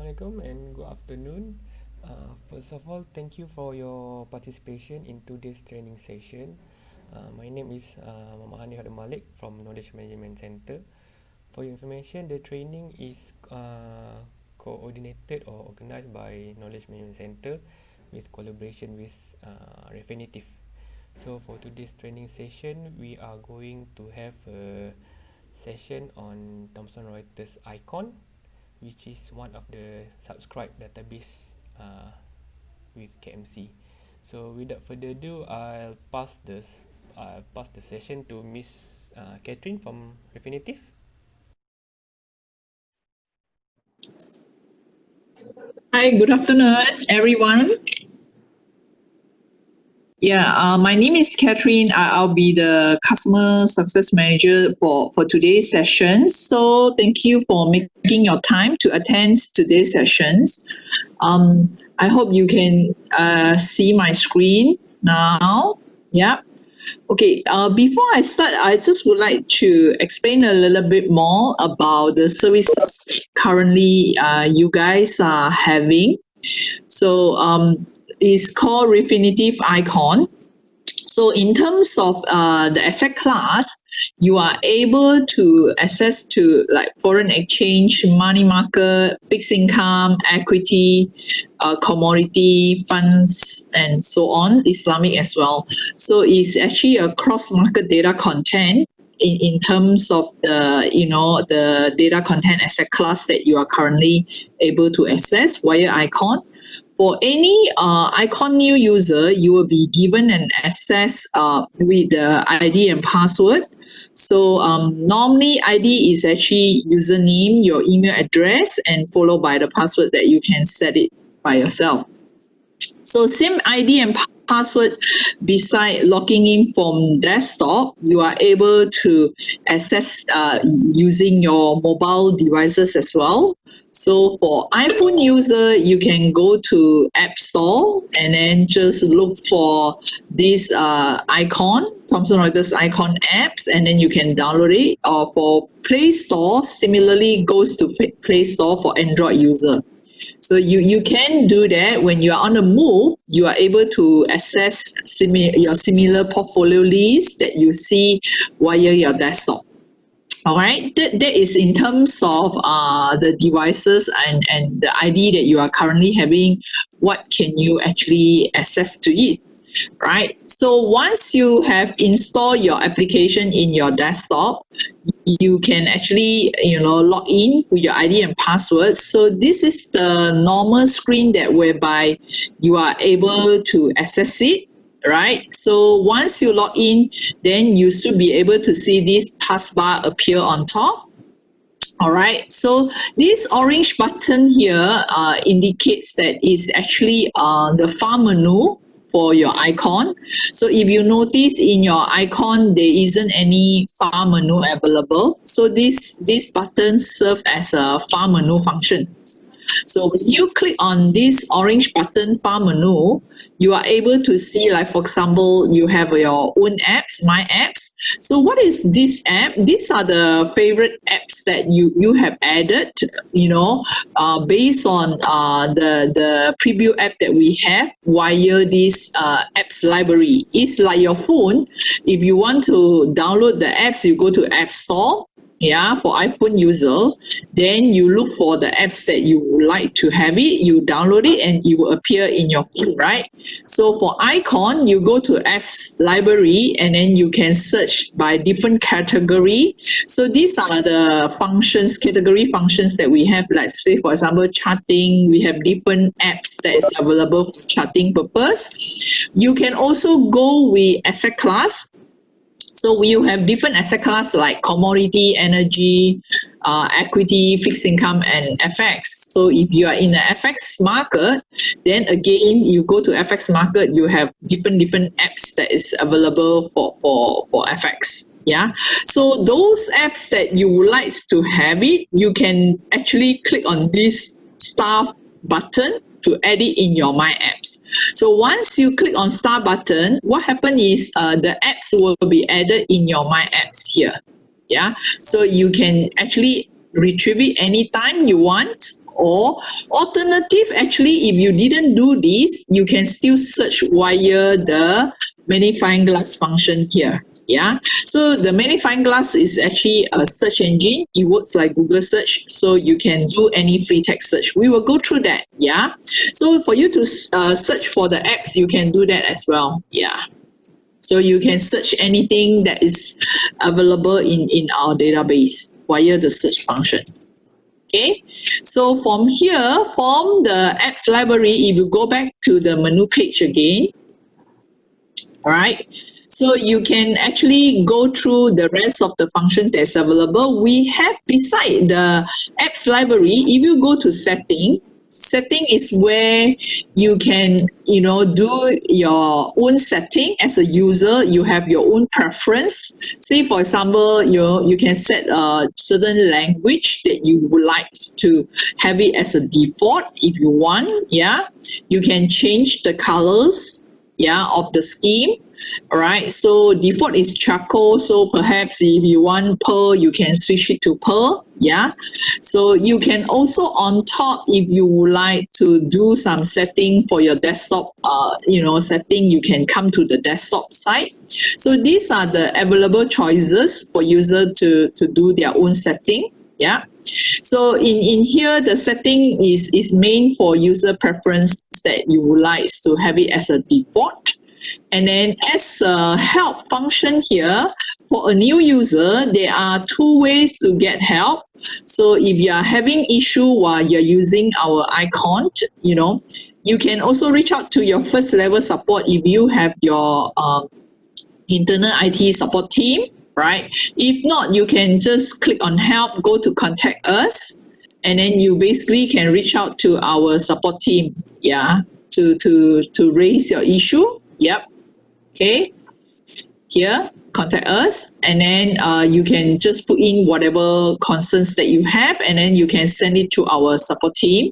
Assalamualaikum and good afternoon. First of all, thank you for your participation in today's training session. My name is Muhammad Hanif Abdul Malik from Knowledge Management Center. For your information, the training is coordinated or organized by Knowledge Management Center with collaboration with Refinitiv. So for today's training session, we are going to have a session on Thomson Reuters Eikon, which is one of the subscribed database with KMC. So without further ado, I'll pass the session to Miss Catherine from Refinitiv. Hi, good afternoon, everyone. My name is Catherine. I'll be the customer success manager for today's session. So thank you for making your time to attend today's sessions. I hope you can see my screen now. Yeah. Okay, before I start, I just would like to explain a little bit more about the services currently you guys are having. So it's called Refinitiv Eikon. So in terms of the asset class, you are able to access to like foreign exchange, money market, fixed income, equity, commodity, funds, and so on, Islamic as well. So it's actually a cross-market data content in terms of the data content asset class that you are currently able to access via Eikon. For any Eikon new user, you will be given an access with the ID and password. So normally ID is actually username, your email address, and followed by the password that you can set it by yourself. So same ID and password beside logging in from desktop, you are able to access using your mobile devices as well. So for iPhone user, you can go to App Store and then just look for this Eikon, Thomson Reuters Eikon apps, and then you can download it. Or for Play Store, similarly goes to Play Store for Android user. So you can do that when you are on the move. You are able to access your similar portfolio list that you see via your desktop. All right, that is in terms of the devices and the ID that you are currently having. What can you actually access to it? Right. So once you have installed your application in your desktop, you can actually log in with your ID and password. So this is the normal screen that whereby you are able to access it. Right. So once you log in, then you should be able to see this taskbar appear on top. All right. So this orange button here indicates that it's actually the file menu for your Eikon. So if you notice in your Eikon, there isn't any file menu available. So this button serves as a file menu function. So when you click on this orange button file menu, you are able to see, like, for example, you have your own apps, my apps. So what is this app? These are the favorite apps that you have added, based on the preview app that we have via this apps library. It's like your phone. If you want to download the apps, you go to App Store. Yeah, for iPhone user, then you look for the apps that you would like to have it, you download it, and it will appear in your phone, right? So for Eikon, you go to apps library, and then you can search by different category. So these are the functions, category functions that we have. Like, say, for example, charting, we have different apps that is available for charting purpose. You can also go with asset class. So you have different asset class like commodity, energy, equity, fixed income, and FX. So if you are in the FX market, then again, you go to FX market, you have different apps that is available for FX. Yeah. So those apps that you would like to have it, you can actually click on this star button to add it in your My Apps. So once you click on star button, what happens is the apps will be added in your My Apps here. Yeah. So you can actually retrieve it anytime you want, Or alternative, actually, if you didn't do this, you can still search via the magnifying glass function here. Yeah, so the magnifying glass is actually a search engine. It works like Google search, so you can do any free text search. We will go through that. Yeah, so for you to search for the apps, you can do that as well. Yeah, so you can search anything that is available in our database via the search function. Okay, so from here, from the apps library, if you go back to the menu page again, all right, so you can actually go through the rest of the function that's available. We have beside the apps library, if you go to setting is where you can, do your own setting as a user. You have your own preference. Say, for example, you can set a certain language that you would like to have it as a default if you want. Yeah, you can change the colors, yeah, of the scheme. All right, so default is charcoal, so perhaps if you want pearl, you can switch it to pearl. Yeah, so you can also on top, if you would like to do some setting for your desktop, setting, you can come to the desktop side. So these are the available choices for user to do their own setting. Yeah, so in here, the setting is main for user preference that you would like to have it as a default. And then as a help function here, for a new user, there are two ways to get help. So if you are having issue while you're using our Eikon, you can also reach out to your first level support if you have your internal IT support team, right? If not, you can just click on help, go to contact us, and then you basically can reach out to our support team, yeah, to raise your issue. Yep. Okay. Here, contact us, and then you can just put in whatever concerns that you have, and then you can send it to our support team.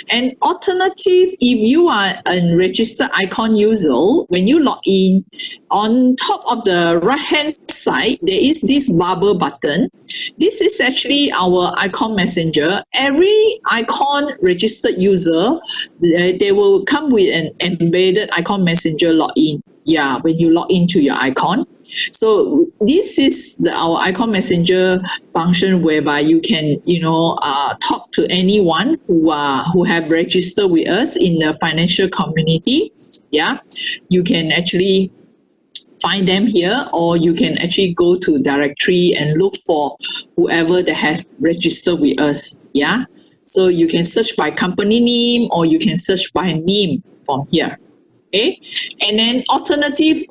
And alternative, if you are a registered Eikon user, when you log in, on top of the right hand side, there is this bubble button. This is actually our Eikon messenger. Every Eikon registered user, they will come with an embedded Eikon messenger login. Yeah, when you log into your Eikon. So this is our Eikon messenger function whereby you can, talk to anyone who have registered with us in the financial community. Yeah, you can actually find them here, or you can actually go to directory and look for whoever that has registered with us. Yeah, so you can search by company name, or you can search by name from here. Okay, and then alternative,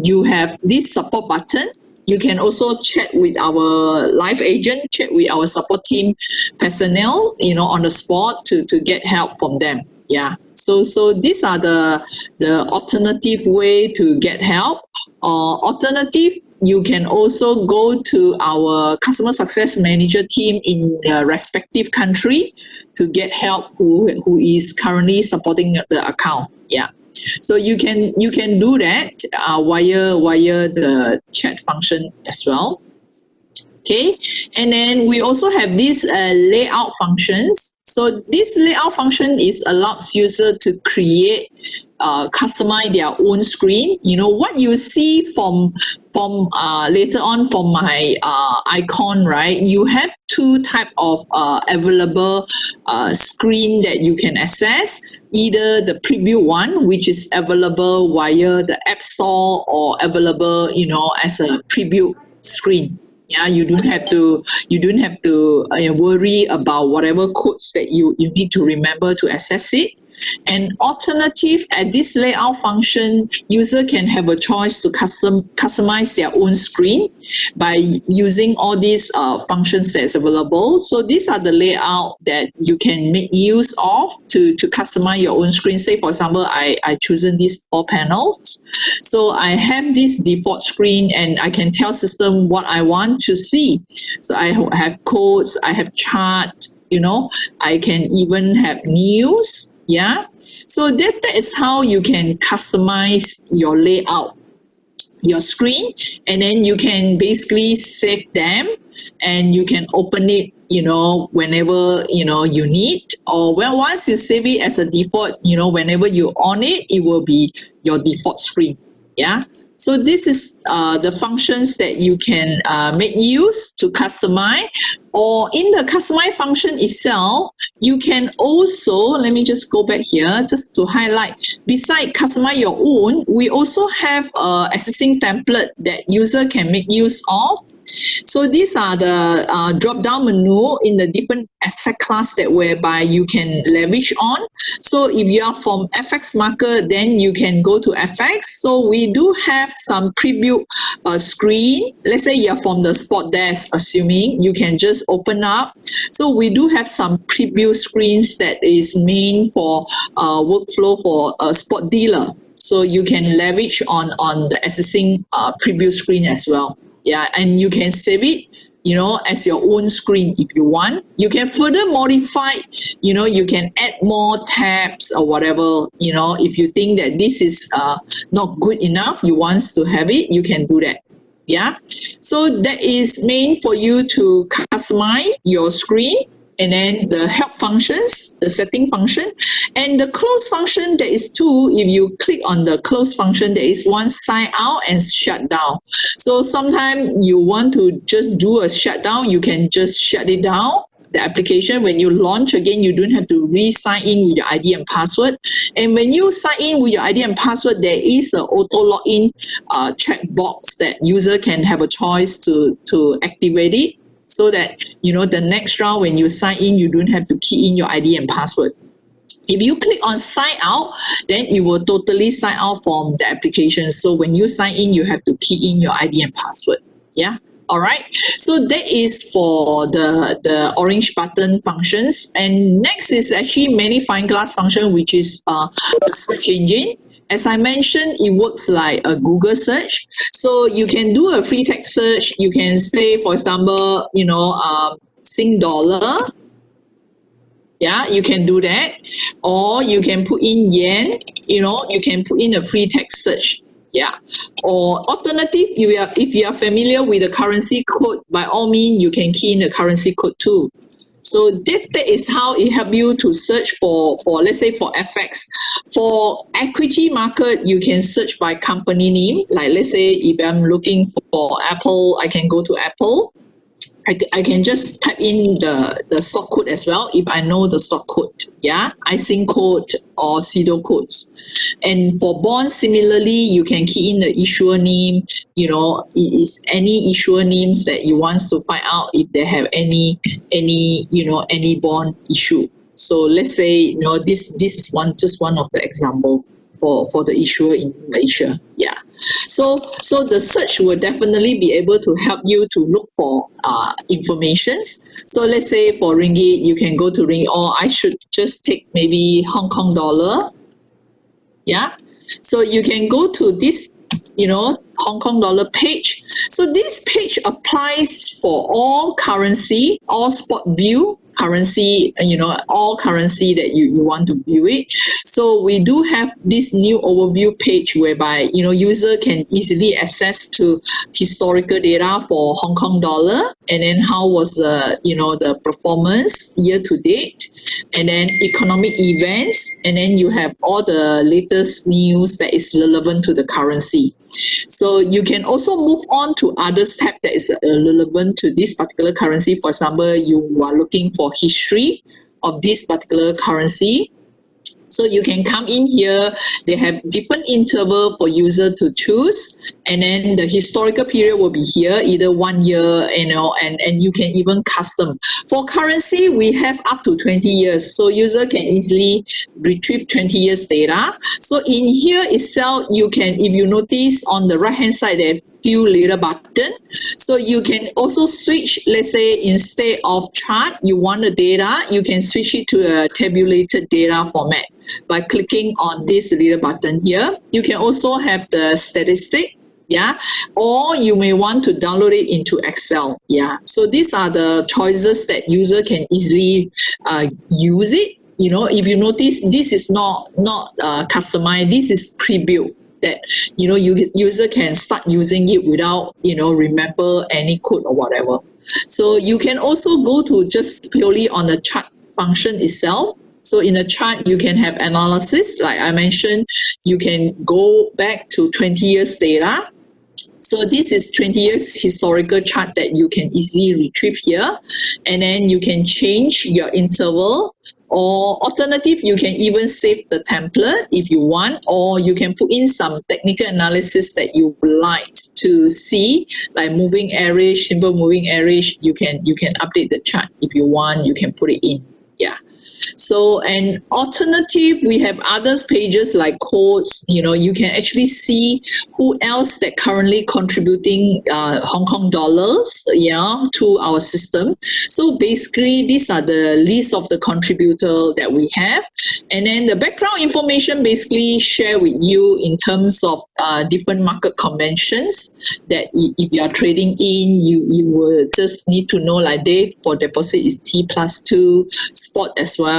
you have this support button. You can also chat with our live agent, chat with our support team personnel, on the spot to get help from them. Yeah. So these are the alternative way to get help. Alternative, you can also go to our customer success manager team in the respective country to get help who is currently supporting the account. Yeah. So you can do that via the chat function as well. Okay, and then we also have these layout functions. So this layout function allows user to create, customize their own screen. What you see from later on from my Eikon, right? You have two type of available screen that you can access. Either the preview one, which is available via the App Store, or available, as a preview screen. Yeah, you don't have to worry about whatever codes that you need to remember to access it. And alternative, at this layout function, user can have a choice to customize their own screen by using all these functions that's available. So these are the layout that you can make use of to customize your own screen. Say, for example, I chosen these 4 panels. So I have this default screen, and I can tell system what I want to see. So I have codes, I have chart, I can even have news. Yeah, so that is how you can customize your layout, your screen, and then you can basically save them, and you can open it, whenever, you need, or well, once you save it as a default, whenever you on it, it will be your default screen. Yeah. So this is the functions that you can make use to customize, or in the customize function itself, you can also, let me just go back here just to highlight, beside customize your own, we also have existing template that user can make use of. So these are the drop-down menu in the different asset class that whereby you can leverage on. So if you are from FX market, then you can go to FX. So we do have some preview screen. Let's say you're from the spot desk, assuming you can just open up. So we do have some preview screens that is meant for workflow for a spot dealer. So you can leverage on the existing preview screen as well. Yeah, and you can save it, as your own screen if you want. You can further modify, you can add more tabs or whatever, if you think that this is not good enough, you want to have it, you can do that. Yeah, so that is meant for you to customize your screen. And then the help functions, the setting function, and the close function, there is two. If you click on the close function, there is one sign out and shut down. So sometimes you want to just do a shutdown, you can just shut it down, the application. When you launch again, you don't have to re-sign in with your ID and password. And when you sign in with your ID and password, there is an auto login checkbox that user can have a choice to activate it. So that, the next round when you sign in, you don't have to key in your ID and password. If you click on sign out, then it will totally sign out from the application. So when you sign in, you have to key in your ID and password. Yeah. All right. So that is for the orange button functions. And next is actually magnifying glass function, which is a search engine. As I mentioned, it works like a Google search. So you can do a free text search. You can say, for example, Sing dollar. Yeah, you can do that. Or you can put in yen, you can put in a free text search. Yeah. Or alternative, if you are familiar with the currency code, by all means, you can key in the currency code too. So that is how it helps you to search for, let's say, for FX. For equity market, you can search by company name. Like, let's say, if I'm looking for Apple, I can go to Apple. I can just type in the stock code as well if I know the stock code. Yeah, ISIN code or CEDO codes. And for bonds, similarly, you can key in the issuer name. Is any issuer names that you want to find out if they have any bond issue. So let's say this is just one of the examples for the issuer in Malaysia. Yeah. So the search will definitely be able to help you to look for informations. So let's say for ringgit, you can go to ringgit, or I should just take maybe Hong Kong dollar. Yeah. So you can go to this, Hong Kong dollar page. So this page applies for all currency, all spot view currency, all currency that you want to view it. So we do have this new overview page whereby, user can easily access to historical data for Hong Kong dollar, and then how was the performance year to date, and then economic events, and then you have all the latest news that is relevant to the currency. So you can also move on to other tab that is relevant to this particular currency. For example, you are looking for history of this particular currency. So you can come in here, they have different interval for user to choose, and then the historical period will be here, either 1 year, and you can even custom. For currency, we have up to 20 years, so user can easily retrieve 20 years data. So in here itself, you can, if you notice on the right hand side, there are few little button. So you can also switch, let's say instead of chart, you want the data, you can switch it to a tabulated data format by clicking on this little button here. You can also have the statistic, yeah, or you may want to download it into Excel. Yeah, so these are the choices that user can easily use it. If you notice, this is not customized, this is pre-built, that user can start using it without remember any code or whatever. So you can also go to just purely on the chart function itself. So in a chart, you can have analysis. Like I mentioned, you can go back to 20 years data. So this is 20 years historical chart that you can easily retrieve here. And then you can change your interval, or alternative, you can even save the template if you want, or you can put in some technical analysis that you would like to see, like moving average, simple moving average. You can update the chart if you want. You can put it in. Yeah. So an alternative, we have others pages like codes. You can actually see who else that currently contributing Hong Kong dollars, to our system. So basically, these are the list of the contributor that we have, and then the background information basically share with you in terms of different market conventions that if you are trading in, you will just need to know, like day for deposit is T+2, spot as well.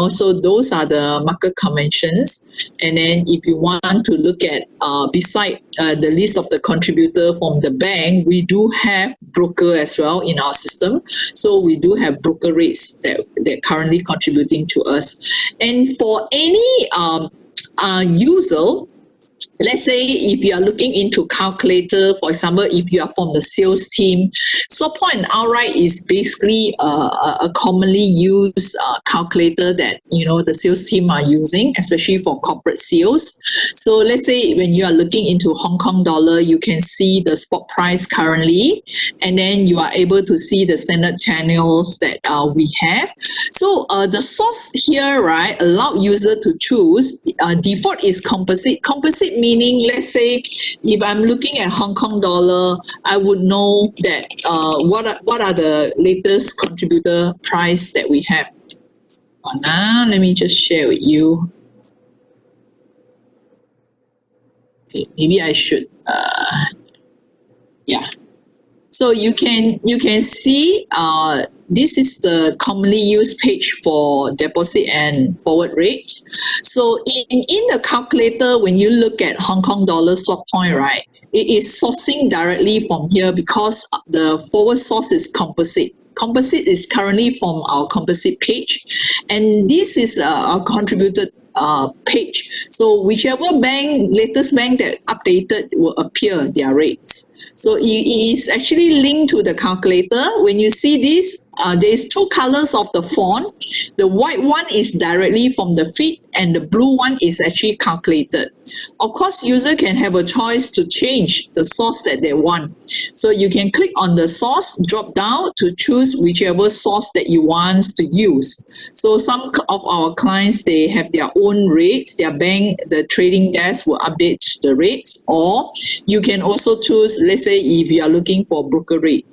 So those are the market conventions. And then if you want to look at beside the list of the contributor from the bank, we do have broker as well in our system. So we do have broker rates that currently contributing to us. And for any user, let's say if you are looking into calculator, for example, if you are from the sales team, swap point and outright is basically a commonly used calculator that the sales team are using, especially for corporate sales. So let's say when you are looking into Hong Kong dollar, you can see the spot price currently, and then you are able to see the standard channels that we have. So the source here, right, allow user to choose. Default is composite. Composite meaning, let's say, if I'm looking at Hong Kong dollar, I would know that what are the latest contributor price that we have. Now, let me just share with you. Okay, maybe I should. Yeah. So you can see this is the commonly used page for deposit and forward rates. So in the calculator, when you look at Hong Kong dollar swap point, right, it is sourcing directly from here because the forward source is composite. Composite is currently from our composite page, and this is a contributed page. So whichever latest bank that updated will appear their rates. So it is actually linked to the calculator. When you see this, there is two colors of the font. The white one is directly from the feed, and the blue one is actually calculated. Of course, user can have a choice to change the source that they want. So you can click on the source, drop down to choose whichever source that you want to use. So some of our clients, they have their own rates. Their bank, the trading desk will update the rates, or you can also choose, let's say, if you are looking for broker rate.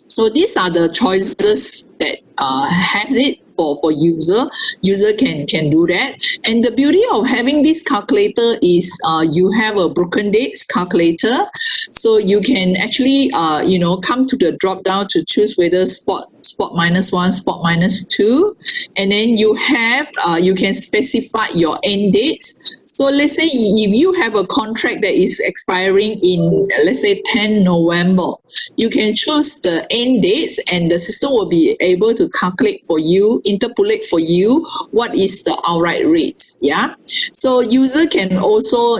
So these are the choices that has it for user. User can do that. And the beauty of having this calculator is you have a broken dates calculator. So you can actually come to the drop down to choose whether spot -1, spot -2, and then you have you can specify your end dates. So let's say if you have a contract that is expiring in, let's say, 10 November, you can choose the end dates, and the system will be able to calculate for you, interpolate for you what is the outright rates. Yeah. So user can also,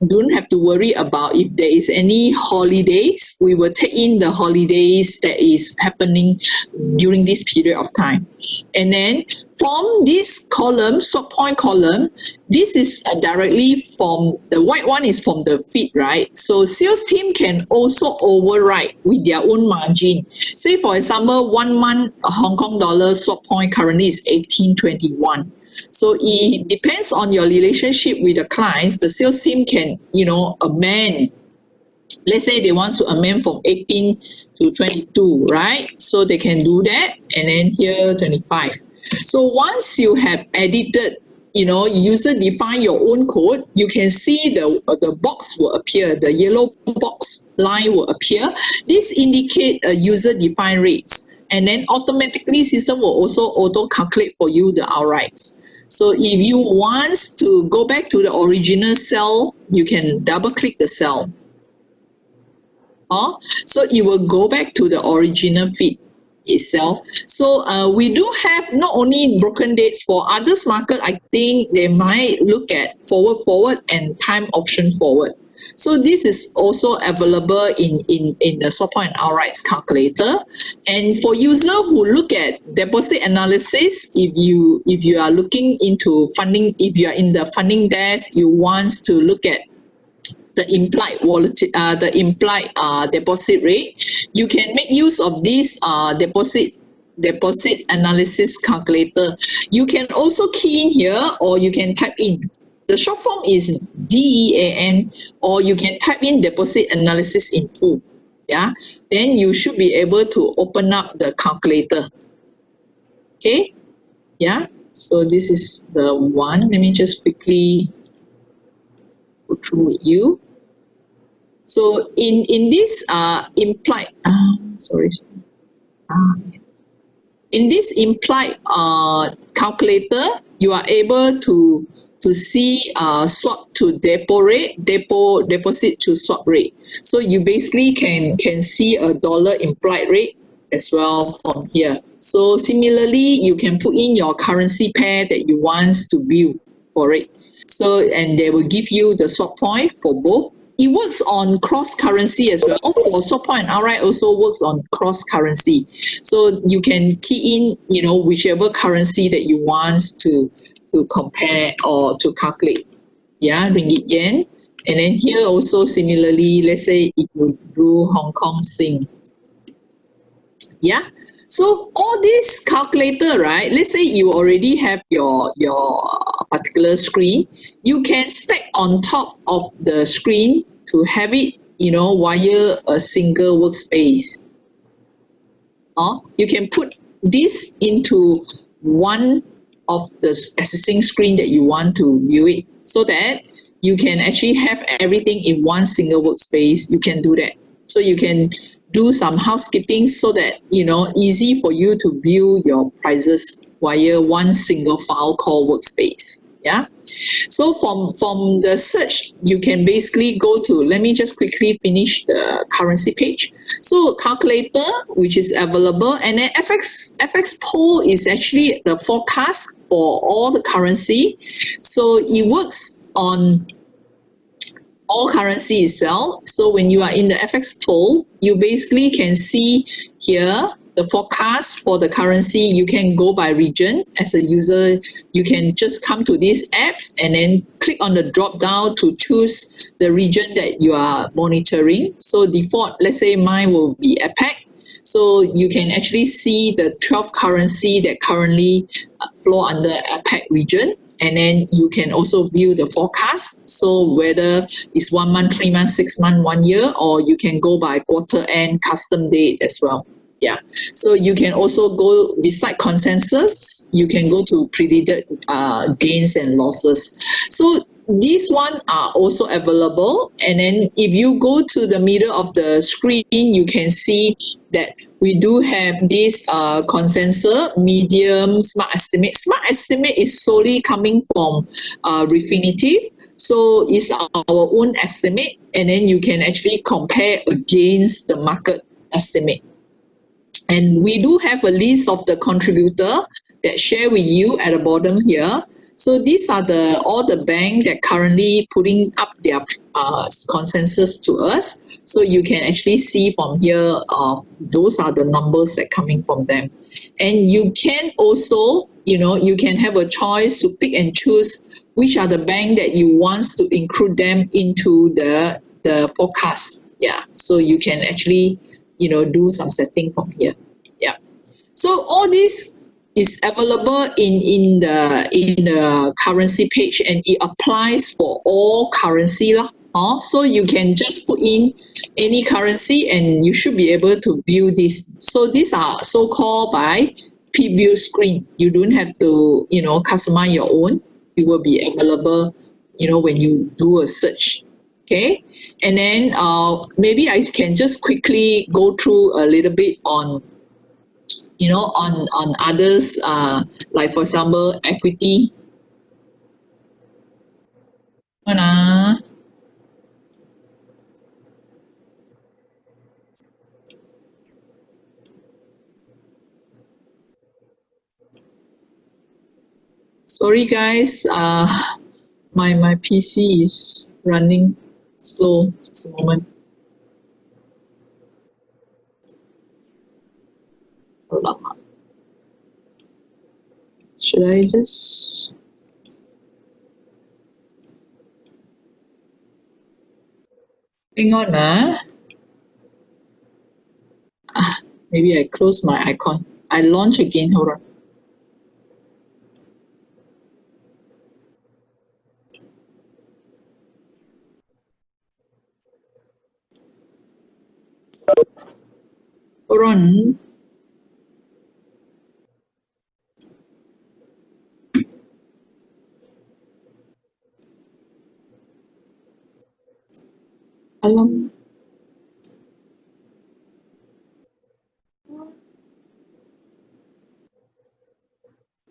don't have to worry about if there is any holidays. We will take in the holidays that is happening during this period of time. And then from this column, swap point column, this is directly from, the white one is from the feed, right? So sales team can also override with their own margin. Say, for example, 1 month Hong Kong dollar swap point currently is 18.21. So it depends on your relationship with the clients. The sales team can, amend. Let's say they want to amend from 18 to 22, right? So they can do that. And then here, 25. So once you have edited, user define your own code, you can see the box will appear. The yellow box line will appear. This indicate a user defined rates. And then automatically system will also auto calculate for you the outrights. So if you want to go back to the original cell, you can double click the cell. So it will go back to the original feed itself. So we do have not only broken dates for others market. I think they might look at forward and time option forward. So this is also available in the swap point and outrights calculator. And for user who look at deposit analysis, if you are looking into funding, if you are in the funding desk, you want to look at the implied deposit rate, you can make use of this deposit analysis calculator. You can also key in here, or you can type in. The short form is DEAN, or you can type in deposit analysis in full. Yeah, then you should be able to open up the calculator. Okay, yeah. So this is the one. Let me just quickly go through with you. So in this implied, in this implied calculator, you are able to see swap to depo rate, deposit to swap rate. So you basically can see a dollar implied rate as well from here. So similarly, you can put in your currency pair that you want to view for it. So, and they will give you the swap point for both. It works on cross currency as well. For swap point and outright also works on cross currency. So you can key in, whichever currency that you want to compare or to calculate. Yeah, ringgit yen. And then here also similarly, let's say if you do Hong Kong Sing. Yeah. So all this calculator, right? Let's say you already have your particular screen, you can stack on top of the screen to have it, via a single workspace. You can put this into one of the assessing screen that you want to view it, so that you can actually have everything in one single workspace. You can do that. So you can do some housekeeping so that, easy for you to view your prices via one single file called Workspace. Yeah. So from the search, you can basically go to, let me just quickly finish the currency page. So calculator, which is available, and then FX pool is actually the forecast for all the currency. So it works on all currency itself. So when you are in the FX pool, you basically can see here the forecast for the currency. You can go by region. As a user, you can just come to these apps and then click on the drop down to choose the region that you are monitoring. So default, let's say mine will be APAC. So you can actually see the 12 currency that currently flow under APAC region. And then you can also view the forecast. So whether it's 1 month, 3 months, 6 months, 1 year, or you can go by quarter end custom date as well. Yeah. So you can also go beside consensus. You can go to predicted gains and losses. So these one are also available. And then if you go to the middle of the screen, you can see that we do have this consensus, medium, smart estimate. Smart estimate is solely coming from Refinitiv. So it's our own estimate, and then you can actually compare against the market estimate. And we do have a list of the contributor that share with you at the bottom here. So these are all the bank that currently putting up their consensus to us. So you can actually see from here, those are the numbers that coming from them. And you can also, you can have a choice to pick and choose which are the bank that you want to include them into the forecast. Yeah. So you can actually, do some setting from here. Yeah. So all this is available in the currency page, and it applies for all currency lah. So you can just put in any currency and you should be able to view this. So these are so-called by preview screen. You don't have to, customize your own. It will be available, when you do a search. Okay. And then maybe I can just quickly go through a little bit on, on others, like for example, equity. Sorry guys, my PC is running slow. Just a moment. Alamak. Should I just hang on? Maybe I close my icon. I launch again. Hold on. Hold on. Alarm.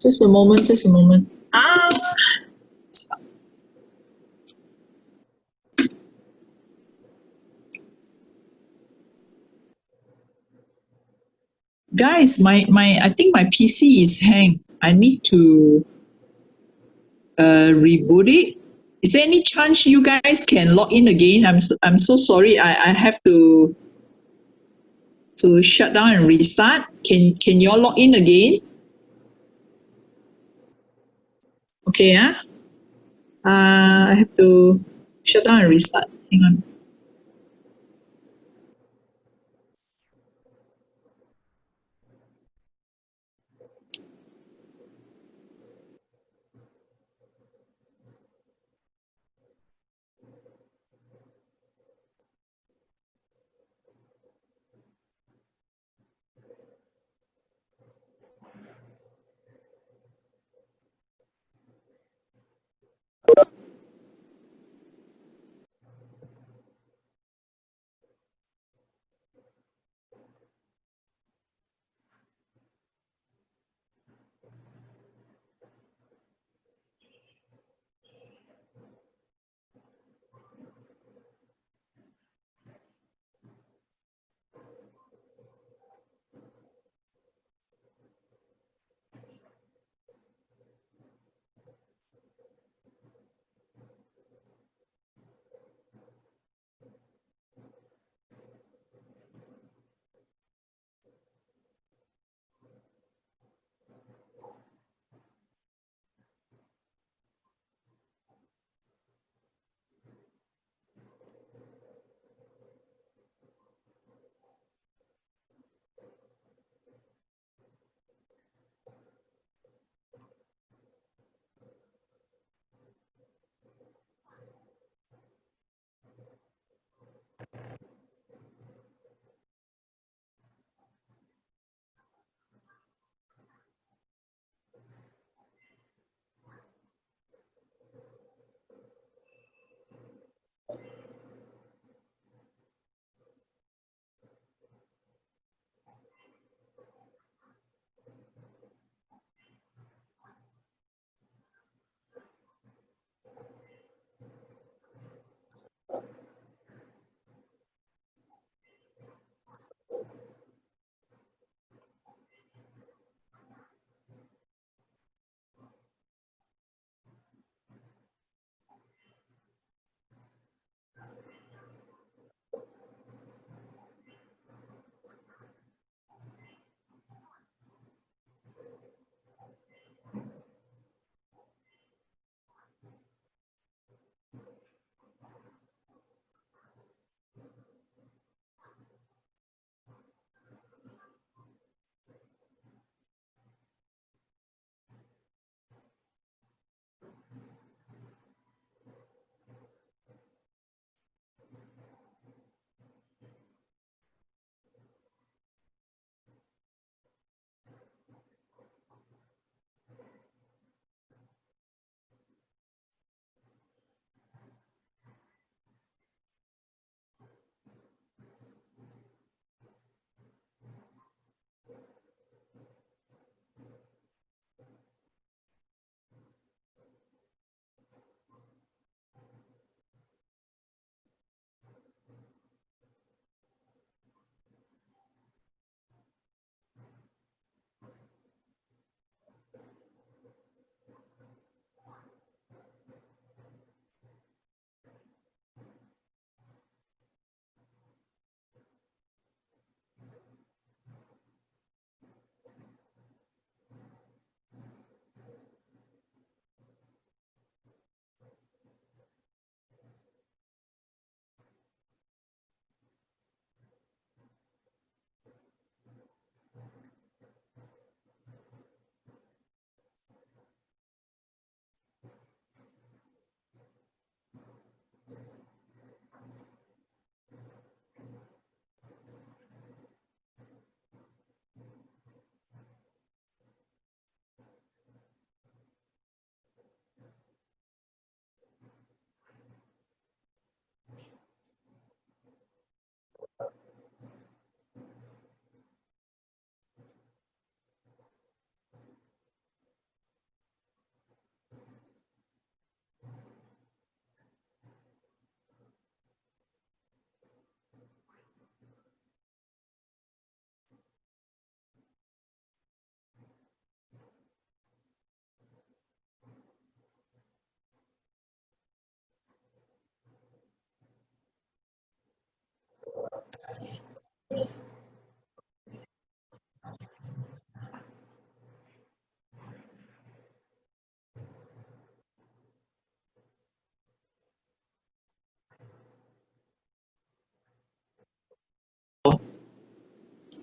Just a moment. Just a moment. Guys, my I think my PC is hang. I need to reboot it. Is there any chance you guys can log in again? I'm so sorry. I have to shut down and restart. Can you all log in again? Okay, I have to shut down and restart. Hang on.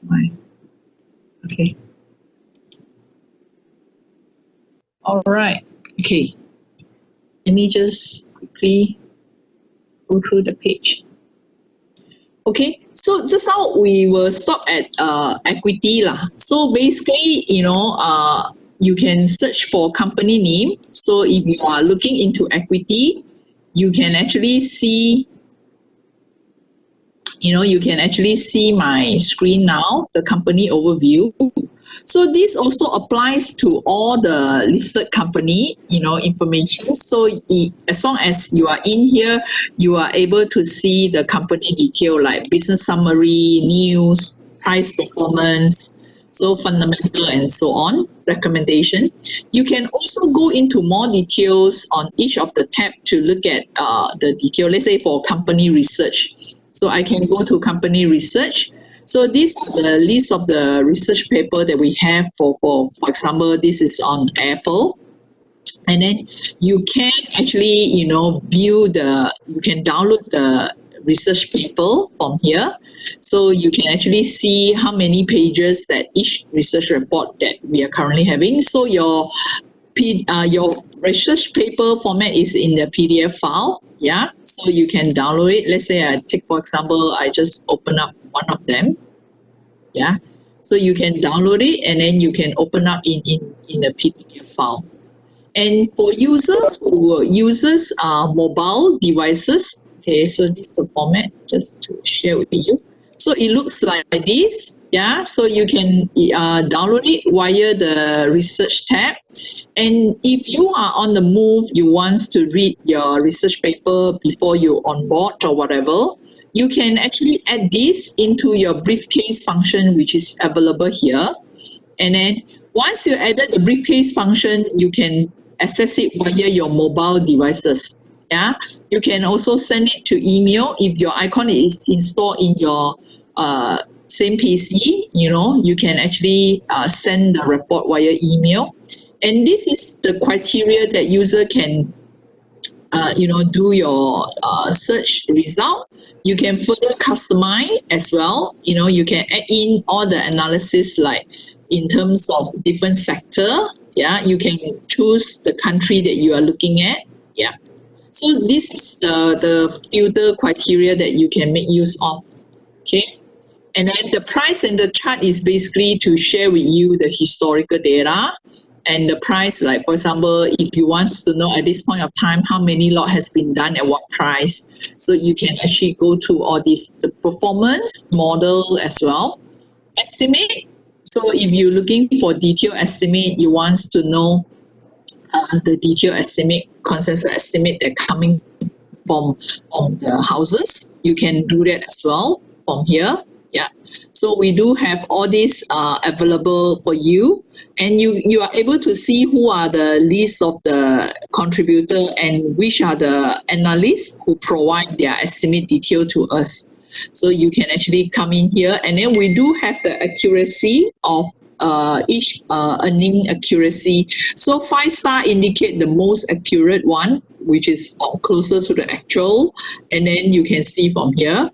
Right. Okay. All right. Okay. Let me just quickly go through the page. Okay, so just now we will stop at equity lah. So basically, you can search for company name. So if you are looking into equity, you can actually see, you can actually see my screen now, the company overview. So this also applies to all the listed company, information. So as long as you are in here, you are able to see the company detail like business summary, news, price performance, so fundamental and so on, recommendation. You can also go into more details on each of the tab to look at the detail. Let's say for company research. So I can go to company research. So this is the list of the research paper that we have for example, this is on Apple. And then you can actually, you can download the research paper from here. So you can actually see how many pages that each research report that we are currently having. So your research paper format is in the PDF file. Yeah. So you can download it. Let's say I take, for example, I just open up one of them. Yeah. So you can download it and then you can open up in the PDF files. And for users who uses mobile devices, okay, so this is the format just to share with you. So it looks like this. Yeah, so you can download it via the research tab. And if you are on the move, you want to read your research paper before you on board or whatever, you can actually add this into your briefcase function, which is available here. And then once you added the briefcase function, you can access it via your mobile devices. Yeah, you can also send it to email if your Eikon is installed in your same PC. You can actually send the report via email. And this is the criteria that user can do your search result. You can further customize as well. You can add in all the analysis like in terms of different sector. Yeah, you can choose the country that you are looking at. Yeah. So this is the filter criteria that you can make use of. Okay. And then the price and the chart is basically to share with you the historical data and the price. Like for example, if you want to know at this point of time how many lot has been done at what price, so you can actually go to all this, the performance model as well. Estimate. So if you're looking for detailed estimate, you want to know the detailed estimate, consensus estimate that coming from the houses, you can do that as well from here. Yeah. So we do have all these available for you, and you are able to see who are the list of the contributor and which are the analysts who provide their estimate detail to us. So you can actually come in here, and then we do have the accuracy of each earning accuracy. So 5-star indicate the most accurate one, which is closer to the actual, and then you can see from here.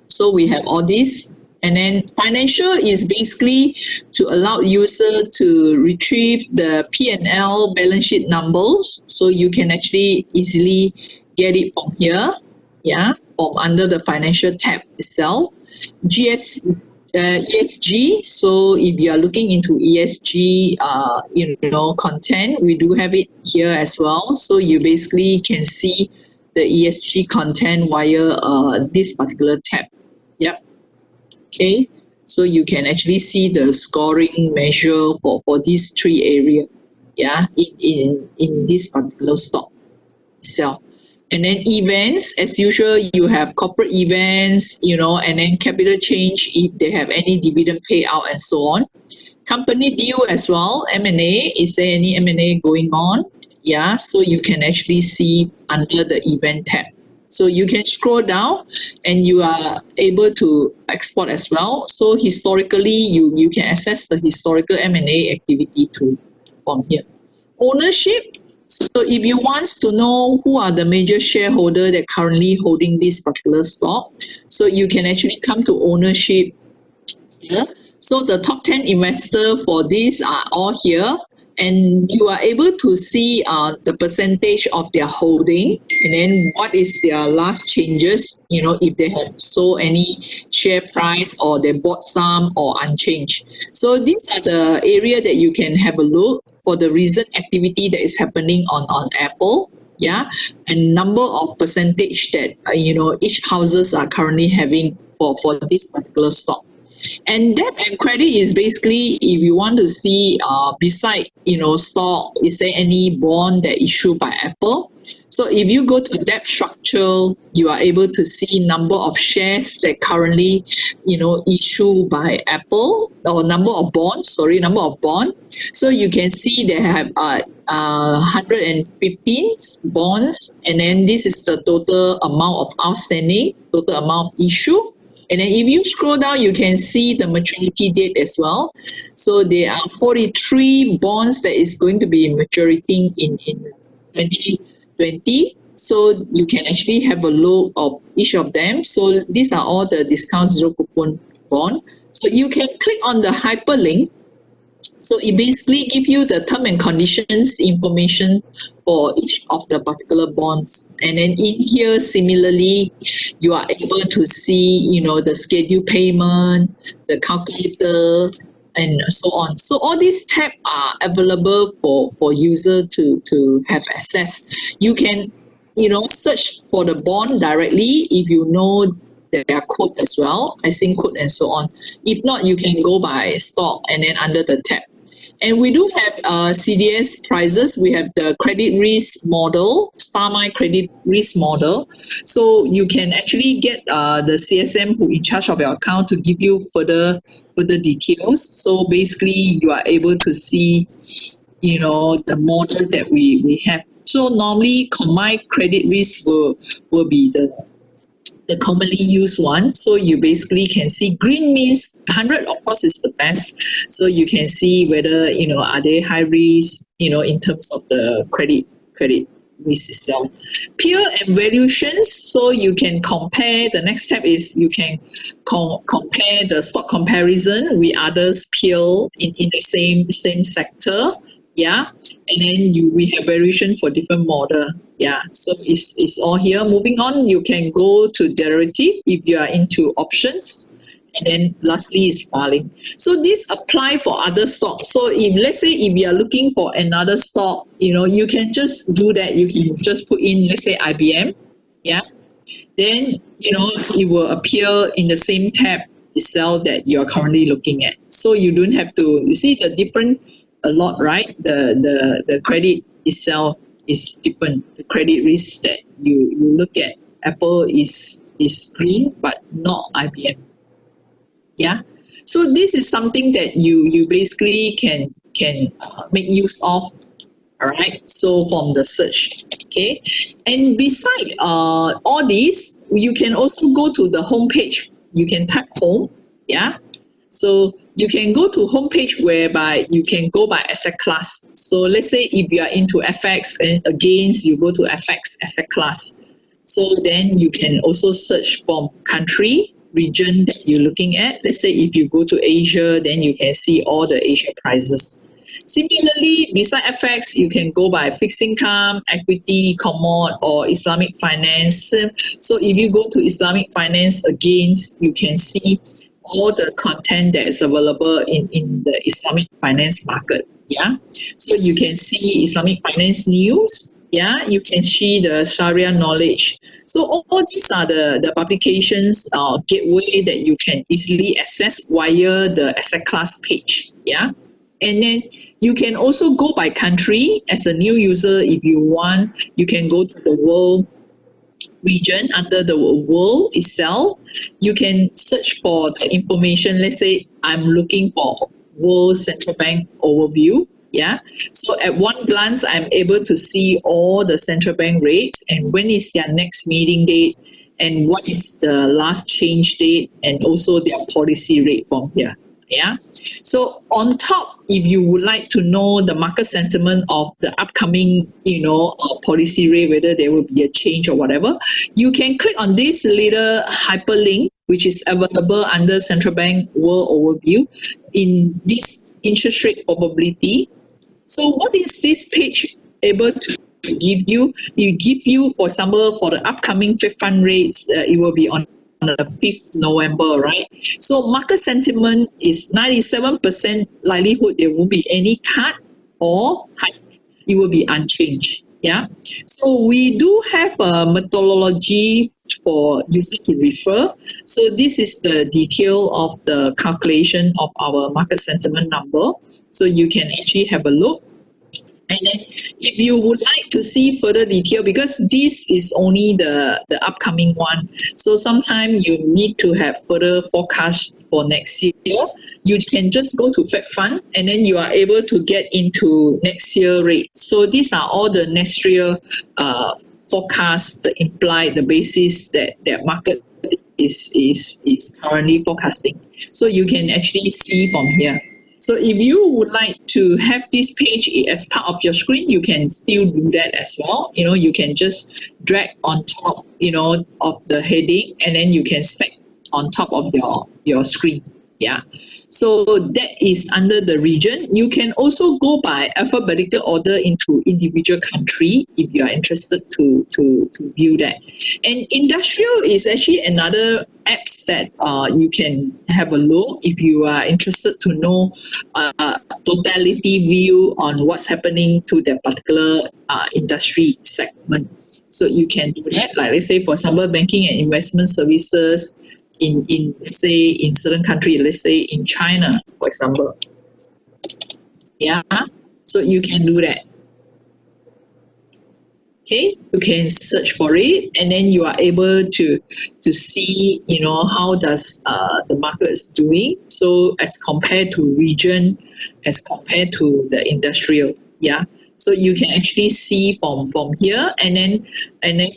So we have all this. And then financial is basically to allow user to retrieve the P&L balance sheet numbers. So you can actually easily get it from here. Yeah, from under the financial tab itself. ESG. So if you are looking into ESG, content, we do have it here as well. So you basically can see the ESG content via this particular tab. Yep. Okay. So you can actually see the scoring measure for these three areas. Yeah, in this particular stock itself. And then events, as usual, you have corporate events, and then capital change if they have any dividend payout and so on. Company deal as well, M&A. Is there any M&A going on? Yeah, so you can actually see under the event tab. So you can scroll down and you are able to export as well. So historically, you can access the historical M&A activity too from here. Ownership. So if you want to know who are the major shareholders that currently holding this particular stock, so you can actually come to ownership here. So the top 10 investor for this are all here. And you are able to see the percentage of their holding, and then what is their last changes, if they have sold any share price or they bought some or unchanged. So these are the area that you can have a look for the recent activity that is happening on Apple. Yeah, and number of percentage that each houses are currently having for this particular stock. And debt and credit is basically if you want to see beside stock, is there any bond that issued by Apple? So if you go to debt structure, you are able to see number of shares that currently issued by Apple, or number of bonds. So you can see they have 115 bonds, and then this is the total amount of outstanding, total amount of issue. And then if you scroll down, you can see the maturity date as well. So there are 43 bonds that is going to be maturing in 2020. So you can actually have a look of each of them. So these are all the discount zero coupon bond. So you can click on the hyperlink. So it basically gives you the term and conditions information for each of the particular bonds. And then in here, similarly, you are able to see, the schedule payment, the calculator, and so on. So all these tabs are available for user to have access. You can, search for the bond directly if you know their code as well, ISIN code and so on. If not, you can go by stock and then under the tab. And we do have CDS prices. We have the credit risk model, StarMine credit risk model. So you can actually get the CSM who in charge of your account to give you further details. So basically, you are able to see, the model that we have. So normally, combined credit risk will be the commonly used one. So you basically can see green means 100, of course, is the best. So you can see whether, are they high risk, in terms of the credit risk itself. Peer and valuations. So you can compare, the next step is you can compare the stock comparison with others peer in the same sector. Yeah, and then we have variation for different model. Yeah, so it's all here. Moving on, you can go to derivative if you are into options, and then lastly is filing. So this apply for other stocks. So if let's say if you are looking for another stock, you can just do that. You can just put in, let's say IBM. Yeah, then it will appear in the same tab itself that you are currently looking at. So you don't have to. You see the different. A lot, right? The credit itself is different. The credit risk that you look at, Apple is green, but not IBM. Yeah. So this is something that you basically can make use of. All right. So from the search, okay. And beside all these, you can also go to the home page. You can type home. Yeah. So you can go to homepage whereby you can go by asset class. So let's say if you are into FX, and again you go to FX asset class. So then you can also search from country, region that you're looking at. Let's say if you go to Asia, then you can see all the Asia prices. Similarly, beside FX, you can go by fixed income, equity, commod, or Islamic finance. So if you go to Islamic finance, again, you can see all the content that is available in the Islamic finance market. Yeah. So you can see Islamic finance news. Yeah. You can see the Sharia knowledge. So all these are the publications gateway that you can easily access via the asset class page. Yeah. And then you can also go by country as a new user. If you want, you can go to the world region under the world itself. You can search for the information. Let's say I'm looking for world central bank overview. Yeah. So at one glance, I'm able to see all the central bank rates and when is their next meeting date and what is the last change date and also their policy rate from here. Yeah. So on top, if you would like to know the market sentiment of the upcoming, policy rate, whether there will be a change or whatever, you can click on this little hyperlink, which is available under Central Bank World Overview in this interest rate probability. So what is this page able to give you? It give you, for example, for the upcoming Fed fund rates, it will be on the 5th November, right? So market sentiment is 97% likelihood there won't be any cut or hike. It will be unchanged. Yeah. So we do have a methodology for users to refer. So this is the detail of the calculation of our market sentiment number. So you can actually have a look. And then if you would like to see further detail, because this is only the upcoming one, so sometimes you need to have further forecast for next year, you can just go to Fed Fund and then you are able to get into next year rate. So these are all the next year forecasts that imply the basis that market is currently forecasting. So you can actually see from here. So if you would like to have this page as part of your screen, you can still do that as well. You can just drag on top, of the heading, and then you can stack on top of your screen. Yeah. So that is under the region. You can also go by alphabetical order into individual country if you are interested to view that. And industrial is actually another apps that you can have a look if you are interested to know totality view on what's happening to that particular industry segment. So you can do that. Like let's say, for example, banking and investment services in let's say in certain country, let's say in China, for example. Yeah. So you can do that. Okay, you can search for it, and then you are able to see, how does the market is doing. So as compared to region, as compared to the industrial, yeah. So you can actually see from here, and then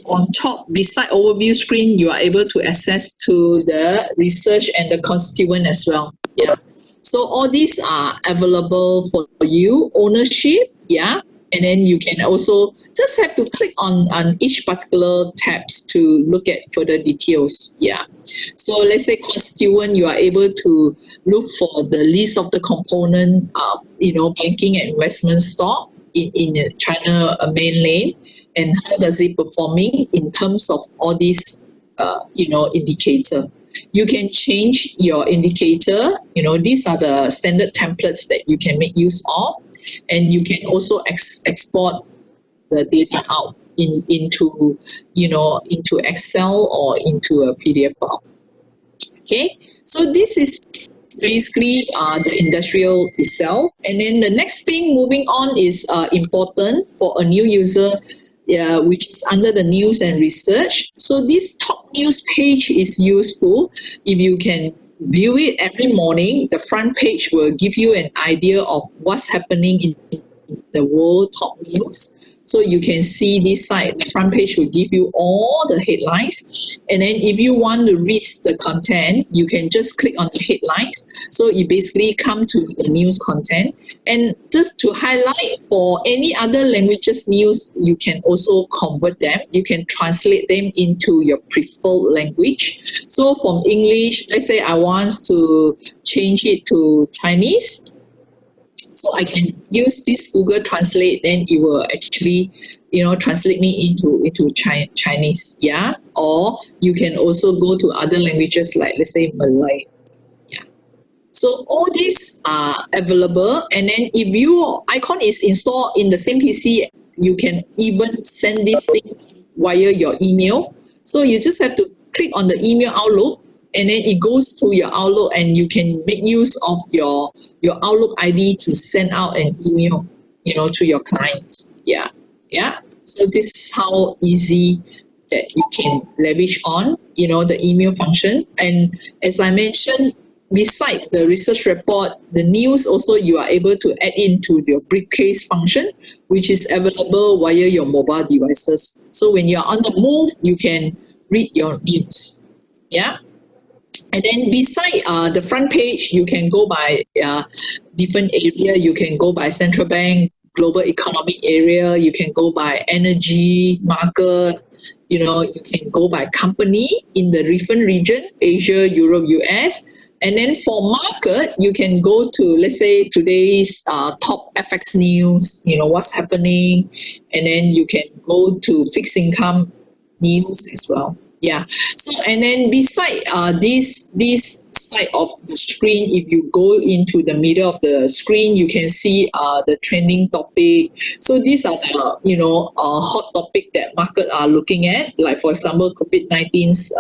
on top, beside overview screen, you are able to access to the research and the constituent as well. Yeah. So all these are available for you. Ownership, yeah. And then you can also just have to click on each particular tabs to look at further details. Yeah. So let's say constituent, you are able to look for the list of the component, banking and investment stock in China mainland, and how does it performing in terms of all these, indicator. You can change your indicator. These are the standard templates that you can make use of. And you can also export the data out into Excel or into a PDF file. Okay, so this is basically the industrial itself. And then the next thing moving on is important for a new user, which is under the news and research. So this top news page is useful if you can view it every morning. The front page will give you an idea of what's happening in the world top news. So you can see this side, the front page will give you all the headlines. And then if you want to read the content, you can just click on the headlines. So you basically come to the news content. And just to highlight, for any other languages news, you can also convert them. You can translate them into your preferred language. So from English, let's say I want to change it to Chinese. So I can use this Google Translate, then it will actually, translate me into Chinese, yeah. Or you can also go to other languages like, let's say, Malay, yeah. So all these are available, and then if your Eikon is installed in the same PC, you can even send this thing via your email. So you just have to click on the email Outlook, and then it goes to your Outlook, and you can make use of your Outlook ID to send out an email, to your clients. Yeah. So this is how easy that you can leverage on, the email function. And as I mentioned, beside the research report, the news also you are able to add into your briefcase function, which is available via your mobile devices. So when you're on the move, you can read your news. Yeah. And then beside the front page, you can go by different area. You can go by central bank, global economic area. You can go by energy market. You can go by company in the different region, Asia, Europe, US. And then for market, you can go to, let's say, today's top FX news, what's happening. And then you can go to fixed income news as well. Yeah. So, and then beside this side of the screen, if you go into the middle of the screen, you can see the trending topic. So these are the hot topic that market are looking at. Like for example, COVID-19's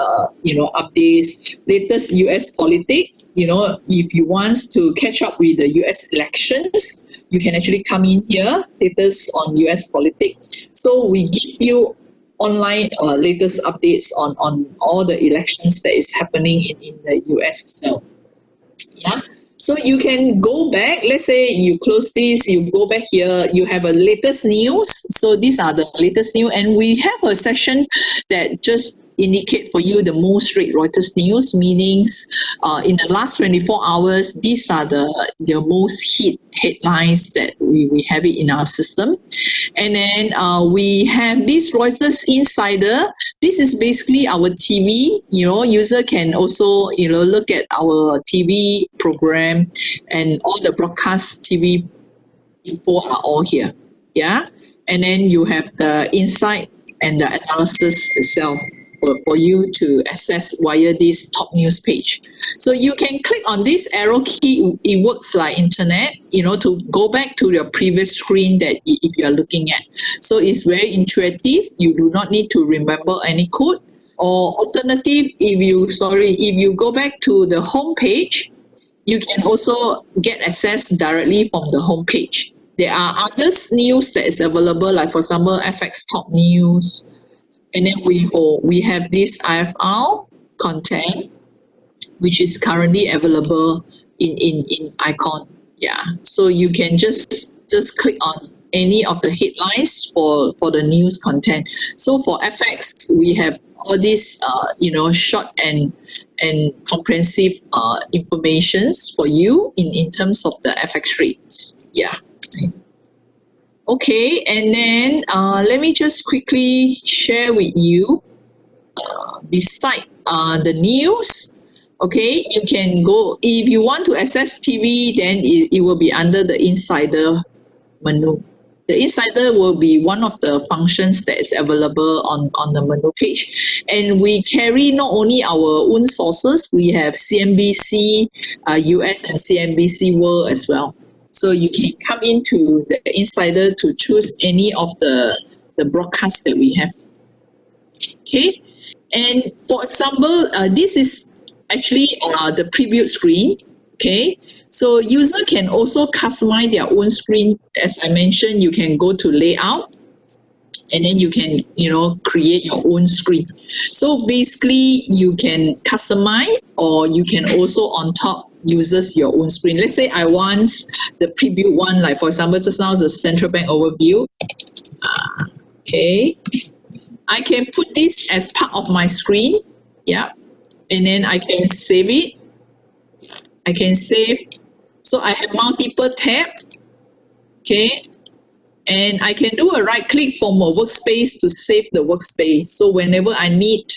updates, latest US politics. If you want to catch up with the US elections, you can actually come in here, latest on US politics. So we give you online latest updates on all the elections that is happening in the US itself. Yeah. So you can go back, let's say you close this, you go back here, you have a latest news. So these are the latest news, and we have a section that just indicate for you the most read Reuters news, meanings in the last 24 hours, these are the most hit headlines that we have it in our system. And then we have this Reuters Insider. This is basically our TV. User can also look at our TV program, and all the broadcast TV info are all here. Yeah. And then you have the insight and the analysis itself for you to access via this top news page. So you can click on this arrow key. It works like internet, to go back to your previous screen that if you are looking at. So it's very intuitive. You do not need to remember any code. Or alternative, if you go back to the home page, you can also get access directly from the home page. There are other news that is available, like for example, FX top news. And then we have this IFR content, which is currently available in Eikon. Yeah. So you can just click on any of the headlines for the news content. So for FX, we have all these short and comprehensive informations for you in terms of the FX rates. Yeah. Okay, and then let me just quickly share with you beside the news. Okay, you can go, if you want to access TV, then it will be under the Insider menu. The Insider will be one of the functions that is available on the menu page. And we carry not only our own sources, we have CNBC, US and CNBC World as well. So you can come into the Insider to choose any of the broadcasts that we have. Okay. And for example, this is actually the preview screen. Okay. So user can also customize their own screen. As I mentioned, you can go to layout, and then you can, create your own screen. So basically you can customize, or you can also on top uses your own screen. Let's say I want the preview one, like for example, just now the central bank overview. Okay. I can put this as part of my screen. Yeah. And then I can save it. I can save. So I have multiple tabs. Okay. And I can do a right click from a workspace to save the workspace. So whenever I need,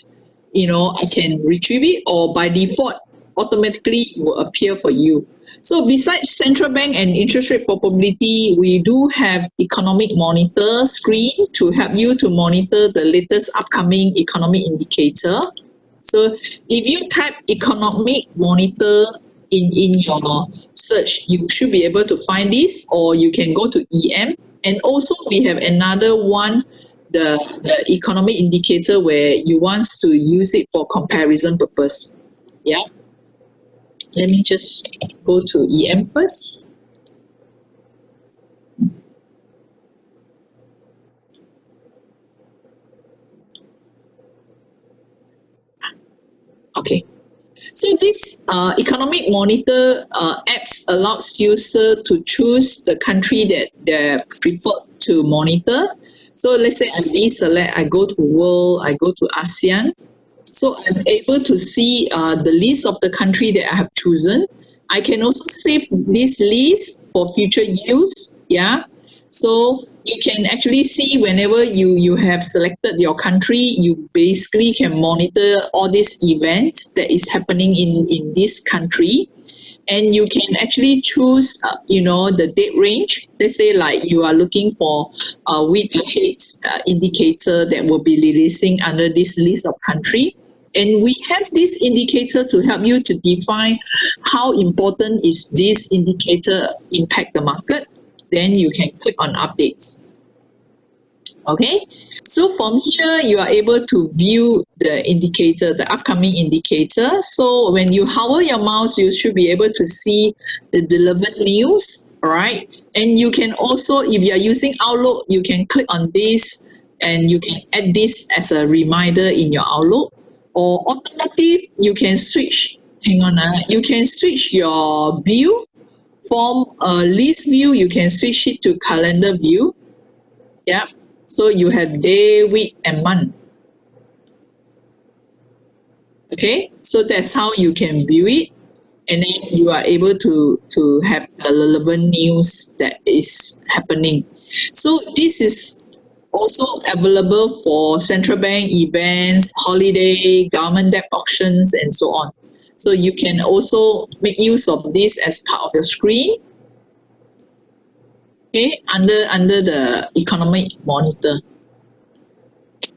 I can retrieve it, or by default, automatically it will appear for you. So besides central bank and interest rate probability, we do have economic monitor screen to help you to monitor the latest upcoming economic indicator. So if you type economic monitor in your search, you should be able to find this, or you can go to EM. And also we have another one, the economic indicator, where you want to use it for comparison purpose. Yeah. Let me just go to EM first. Okay. So this economic monitor apps allows user to choose the country that they prefer to monitor. So let's say I deselect, I go to world, I go to ASEAN. So I'm able to see the list of the country that I have chosen. I can also save this list for future use. Yeah. So you can actually see whenever you have selected your country, you basically can monitor all these events that is happening in this country. And you can actually choose, the date range. Let's say like you are looking for a week ahead indicator that will be releasing under this list of country. And we have this indicator to help you to define how important is this indicator impact the market. Then you can click on updates. Okay, so from here you are able to view the indicator, the upcoming indicator. So when you hover your mouse, you should be able to see the relevant news, all right? And you can also, if you are using Outlook, you can click on this and you can add this as a reminder in your Outlook. Or alternative, you can switch, you can switch your view from a list view, you can switch it to calendar view. Yeah. So you have day, week, and month. Okay, so that's how you can view it, and then you are able to have the relevant news that is happening. So this is also available for central bank events, holiday, government debt auctions, and so on. So you can also make use of this as part of your screen. Okay, under the economic monitor.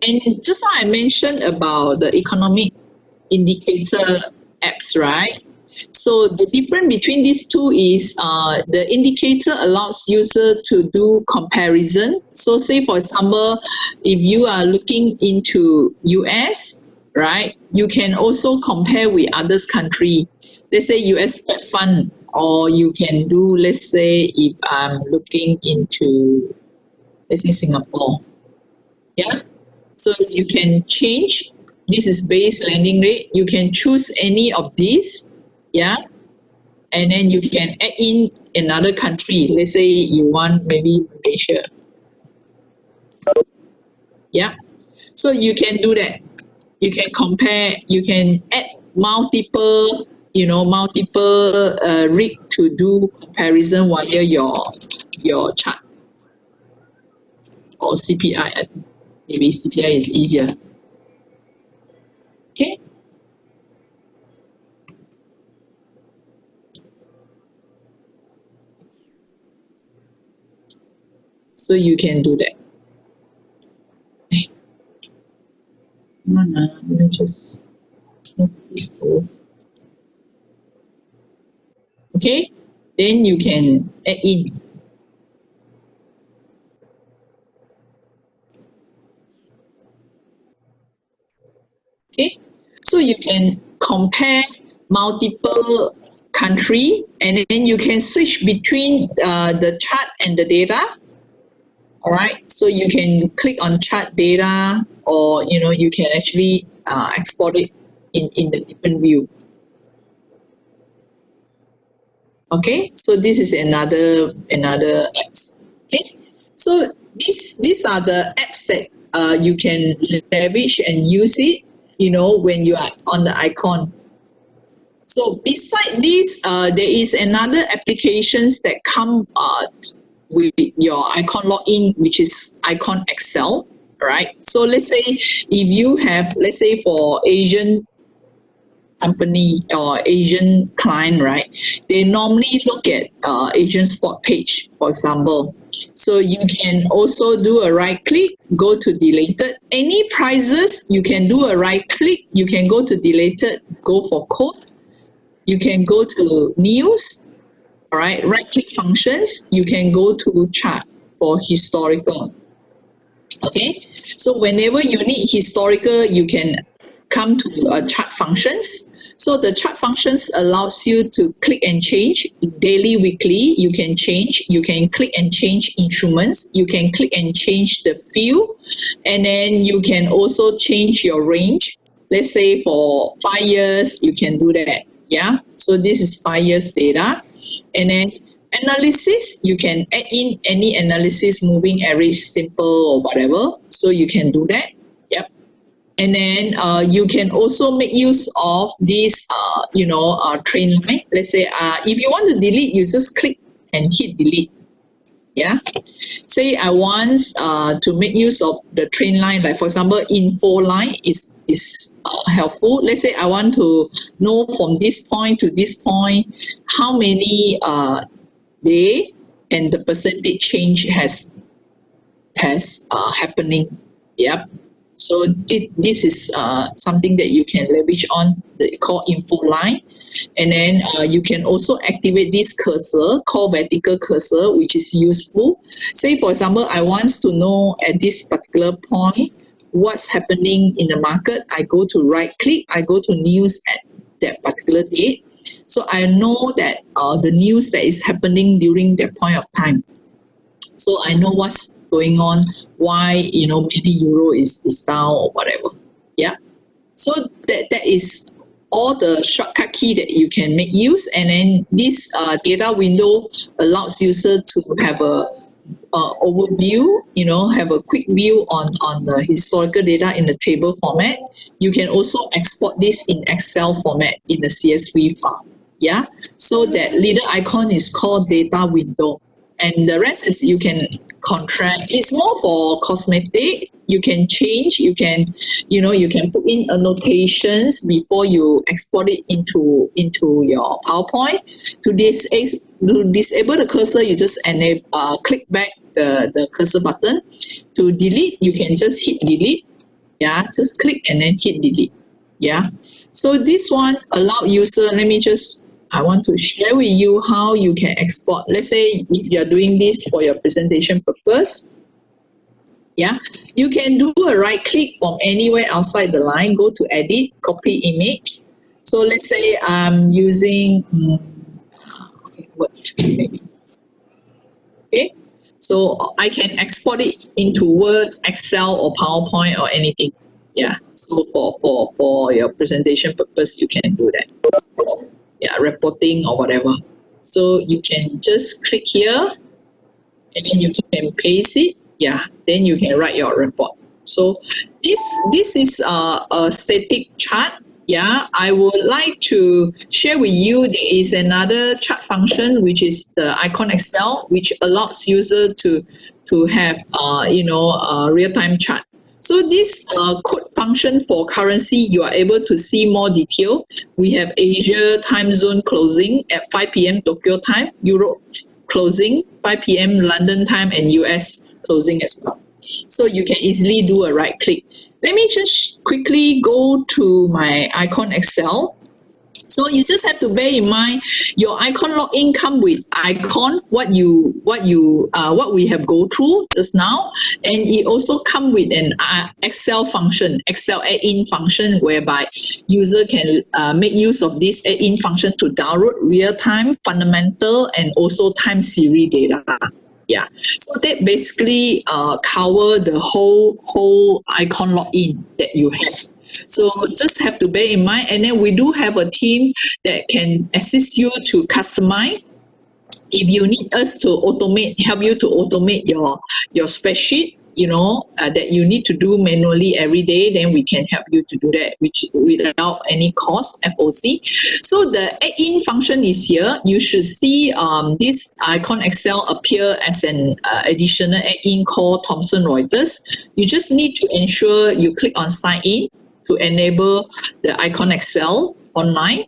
And just now I mentioned about the economic indicator apps, right? So the difference between these two is the indicator allows user to do comparison. So say for example, if you are looking into US, right, you can also compare with others country. Let's say US Fed Fund, or you can do, let's say if I'm looking into, let's say Singapore. Yeah. So you can change. This is base lending rate. You can choose any of these. Yeah. And then you can add in another country. Let's say you want maybe Malaysia. Yeah. So you can do that. You can compare, you can add multiple, rig to do comparison via your chart or CPI. Maybe CPI is easier. Okay. So you can do that. Let me just make this go. Okay, then you can add in. Okay, so you can compare multiple country, and then you can switch between the chart and the data. All right, so you can click on chart data, or you can actually export it in the different view. Okay, so this is another apps. Okay, so these are the apps that you can leverage and use it, when you are on the Eikon. So beside this, there is another applications that come with your Eikon login, which is Eikon Excel, right? So let's say if you have, let's say for Asian company or Asian client, right? They normally look at Asian spot page, for example. So you can also do a right click, go to deleted. Any prices, you can do a right click, you can go to deleted, go for code. You can go to news, all right? Right click functions, you can go to chart for historical. Okay, so whenever you need historical, you can come to chart functions. So the chart functions allows you to click and change daily, weekly. You can change. You can click and change instruments. You can click and change the field, and then you can also change your range. Let's say for 5 years, you can do that. Yeah. So this is 5 years data, and then analysis, you can add in any analysis, moving average, simple or whatever. So you can do that. Yep. And then you can also make use of this, train line. Let's say if you want to delete, you just click and hit delete. Yeah. Say I want to make use of the train line, like for example, info line is helpful. Let's say I want to know from this point to this point how many day and the percentage change has happening. Yep. So this is something that you can leverage on, the called info line. And then you can also activate this cursor called vertical cursor, which is useful. Say, for example, I want to know at this particular point what's happening in the market. I go to right click, I go to news at that particular date. So I know that the news that is happening during that point of time. So I know what's going on, why, maybe euro is down or whatever. Yeah. So that is all the shortcut key that you can make use. And then this data window allows user to have a overview, have a quick view on the historical data in the table format. You can also export this in Excel format in the CSV file. Yeah. So that little icon is called data window. And the rest is you can contract. It's more for cosmetic. You can change. You can, you can put in annotations before you export it into your PowerPoint. To disable the cursor, you just click back the cursor button. To delete, you can just hit delete. Yeah, just click and then hit delete. Yeah. So this one allow user. I want to share with you how you can export. Let's say if you're doing this for your presentation purpose, yeah, you can do a right click from anywhere outside the line, go to edit, copy image. So let's say I'm using, okay, so I can export it into Word, Excel or PowerPoint or anything. Yeah, so for your presentation purpose, you can do that. Yeah, reporting or whatever. So you can just click here and then you can paste it. Yeah, then you can write your report. So this is a static chart. Yeah, I would like to share with you there is another chart function which is the Eikon Excel, which allows user to have real-time chart. So this code function for currency, you are able to see more detail. We have Asia time zone closing at 5 p.m. Tokyo time, Europe closing 5 p.m. London time, and US closing as well. So you can easily do a right click. Let me just quickly go to my Eikon Excel. So you just have to bear in mind your Eikon login come with Eikon, what we have go through just now, and it also come with an Excel function, Excel add-in function, whereby user can make use of this add-in function to download real-time, fundamental, and also time series data. Yeah, so that basically cover the whole Eikon login that you have. So just have to bear in mind, and then we do have a team that can assist you to customize. If you need us to help you to automate your spreadsheet, that you need to do manually every day, then we can help you to do that, which without any cost, FOC. So the add-in function is here. You should see this Eikon Excel appear as an additional add-in called Thomson Reuters. You just need to ensure you click on sign in to enable the Eikon Excel online.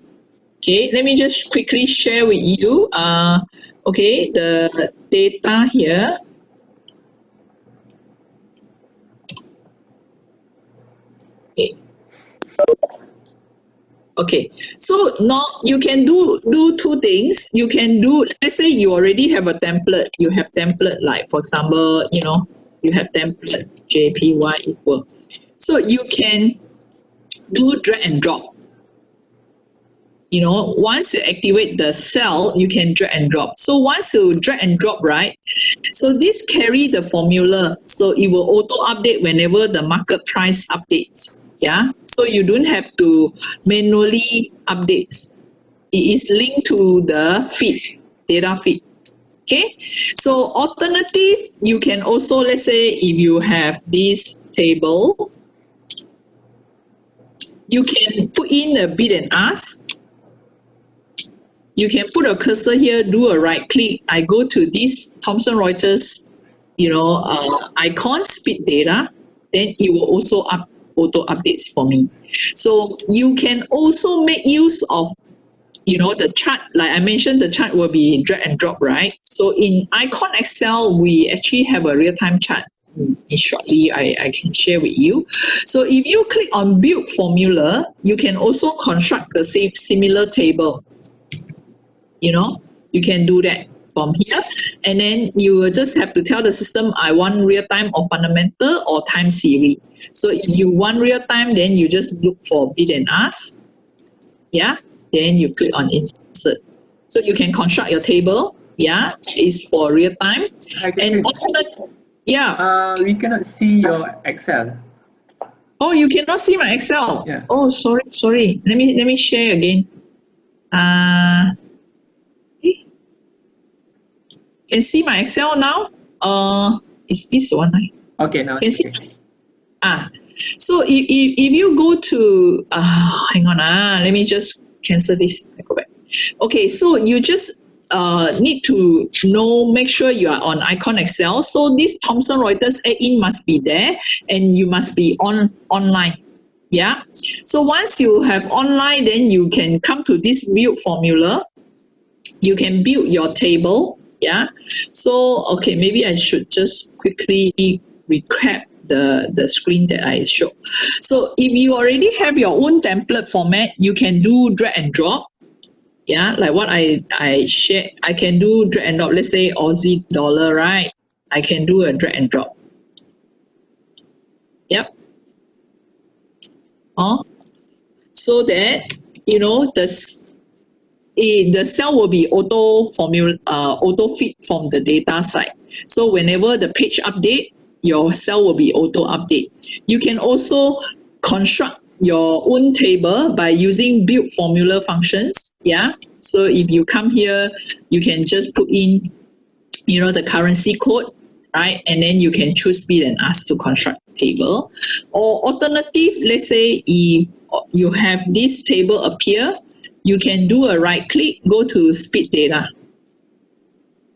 Okay, let me just quickly share with you. Okay, the data here. Okay. Okay, so now you can do two things. You can do, let's say you already have a template. You have template like, for example, you have template JPY equal. So you can do drag and drop. Once you activate the cell, you can drag and drop. So once you drag and drop, right? So this carry the formula. So it will auto update whenever the market price updates. Yeah. So you don't have to manually update. It is linked to the feed, data feed. Okay. So alternative, you can also, let's say if you have this table, you can put in a bid and ask. You can put a cursor here, do a right click. I go to this Thomson Reuters, Eikon speed data. Then it will also auto updates for me. So you can also make use of the chart. Like I mentioned, the chart will be drag and drop, right? So in Eikon Excel, we actually have a real-time chart. Shortly, I can share with you. So if you click on build formula, you can also construct the same similar table. You can do that from here. And then you will just have to tell the system, I want real-time or fundamental or time series. So if you want real-time, then you just look for bid and ask. Yeah. Then you click on insert. So you can construct your table. Yeah. It's for real-time. And we cannot see your Excel. Oh, you cannot see my Excel? Yeah. Oh, sorry. Let me share again. Can see my Excel now? Is this one? Okay, now it's okay. So if you go to, hang on, let me just cancel this. I go back. Okay, so you just need to make sure you are on Eikon Excel. So this Thomson Reuters add-in must be there, and you must be online. Yeah. So once you have online, then you can come to this build formula. You can build your table. Yeah. So, okay, maybe I should just quickly recap the screen that I showed. So if you already have your own template format, you can do drag and drop. Yeah, like what I shared, I can do drag and drop. Let's say Aussie dollar, right? I can do a drag and drop. Yep. So that, the cell will be auto fit from the data side. So whenever the page update, your cell will be auto update. You can also construct your own table by using build formula functions. Yeah. So if you come here, you can just put in, the currency code, right? And then you can choose bid and ask to construct table. Or alternative, let's say if you have this table appear, you can do a right click, go to speed data.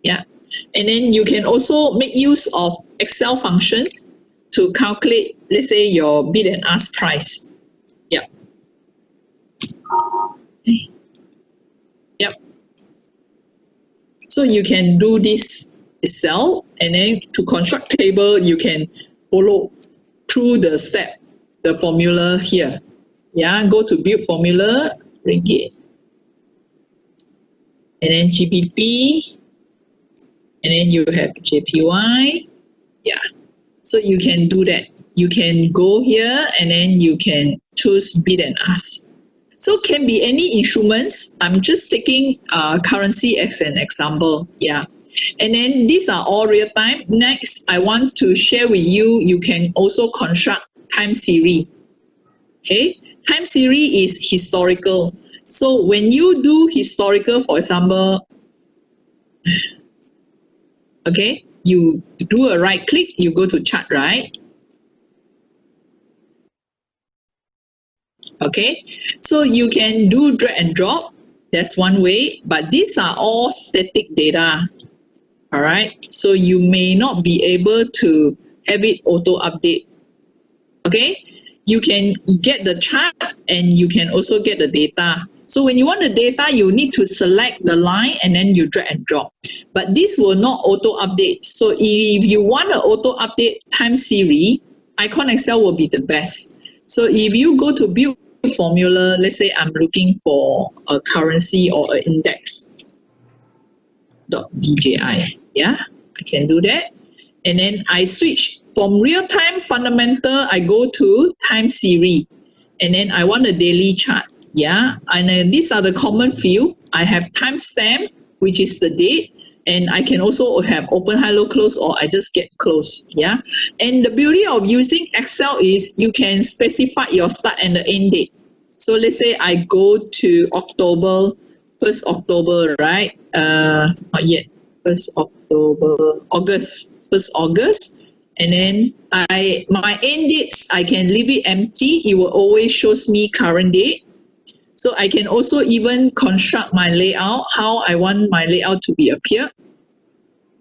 Yeah. And then you can also make use of Excel functions to calculate, let's say, your bid and ask price. Yep. Yep. So you can do this itself, and then to construct table, you can follow through the step, the formula here. Yeah, go to build formula, ringgit, and then GBP, and then you have JPY. Yeah, so you can do that. You can go here and then you can choose bid and ask. So can be any instruments. I'm just taking currency as an example. Yeah. And then these are all real time. Next, I want to share with you, you can also construct time series. Okay. Time series is historical. So when you do historical, for example, okay, you do a right click, you go to chart, right? Okay, so you can do drag and drop. That's one way, but these are all static data. All right, so you may not be able to have it auto update. Okay, you can get the chart and you can also get the data. So when you want the data, you need to select the line and then you drag and drop. But this will not auto update. So if you want an auto update time series, Eikon Excel will be the best. So if you go to build formula, let's say I'm looking for a currency or an index .dji. Yeah, I can do that. And then I switch from real-time fundamental, I go to time series. And then I want a daily chart. Yeah, and then these are the common field. I have timestamp, which is the date. And I can also have open, high, low, close, or I just get close. Yeah. And the beauty of using Excel is you can specify your start and the end date. So let's say I go to October, 1st October, right? Not yet. 1st October, August, 1st August. And then my end dates, I can leave it empty. It will always shows me current date. So I can also even construct my layout, how I want my layout to be appear.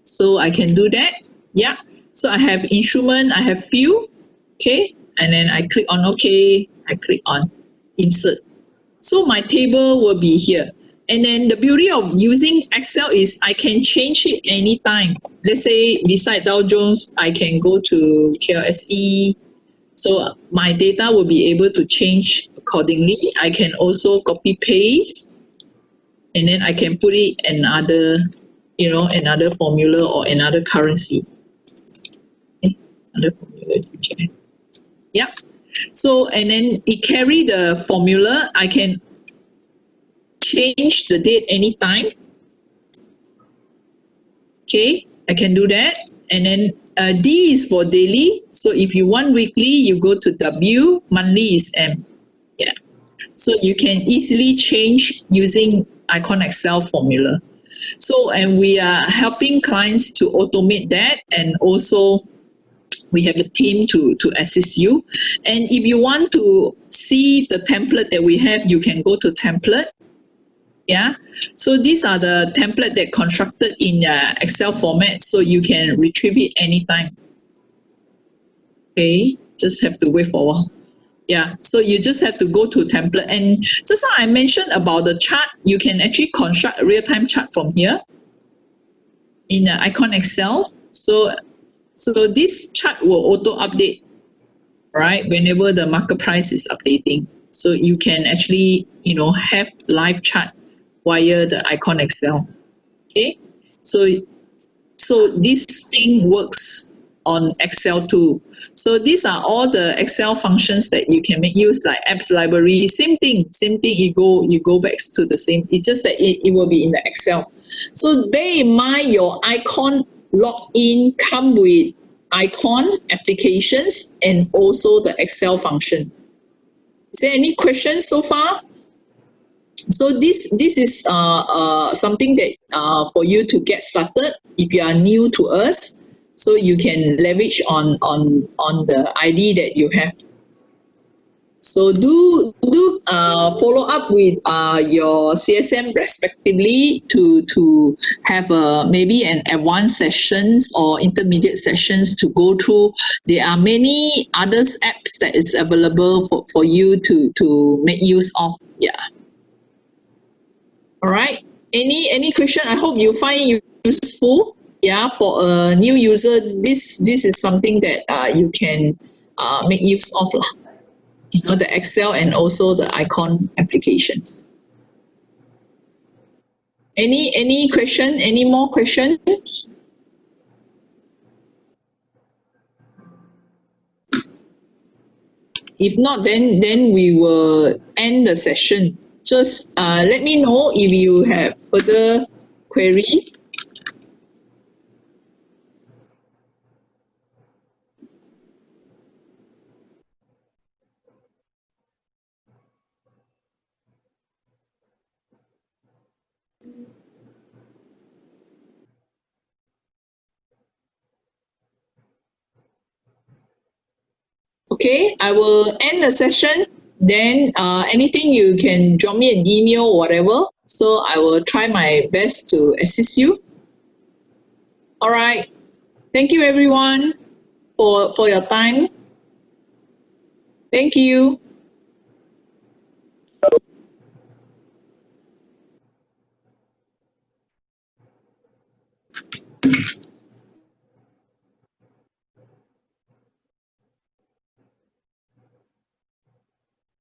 So I can do that. Yeah. So I have instrument, I have view. Okay. And then I click on OK. I click on insert. So my table will be here. And then the beauty of using Excel is I can change it anytime. Let's say beside Dow Jones, I can go to KLSE. So my data will be able to change accordingly. I can also copy paste, and then I can put it another, another formula or another currency. Okay, another formula. Okay. Yeah. So, and then it carry the formula. I can change the date anytime. Okay, I can do that. And then D is for daily. So if you want weekly, you go to W. Monthly is M. Yeah. So you can easily change using Eikon Excel formula. So, and we are helping clients to automate that, and also we have a team to assist you. And if you want to see the template that we have, you can go to template. Yeah. So these are the template that constructed in Excel format, so you can retrieve it anytime. Okay, just have to wait for a while. Yeah, so you just have to go to template. And just now I mentioned about the chart, you can actually construct a real-time chart from here in the Eikon Excel. So this chart will auto-update, right, whenever the market price is updating. So you can actually, have live chart via the Eikon Excel. Okay, so this thing works on Excel too. So these are all the Excel functions that you can make use, like apps library. Same thing. You go back to the same. It's just that it will be in the Excel. So bear in mind your Eikon login come with Eikon applications and also the Excel function. Is there any questions so far? So this is something that for you to get started if you are new to us, so you can leverage on the ID that you have. So do follow up with your CSM respectively to have maybe an advanced sessions or intermediate sessions to go through. There are many others apps that is available for you to make use of. Yeah. All right. Any question? I hope you find it useful. Yeah, for a new user, this is something that you can make use of lah. The Excel and also the Eikon applications. Any question? Any more questions? If not, then we will end the session. Just let me know if you have further query. Okay, I will end the session. Then anything you can drop me an email or whatever. So I will try my best to assist you. All right. Thank you everyone for your time. Thank you.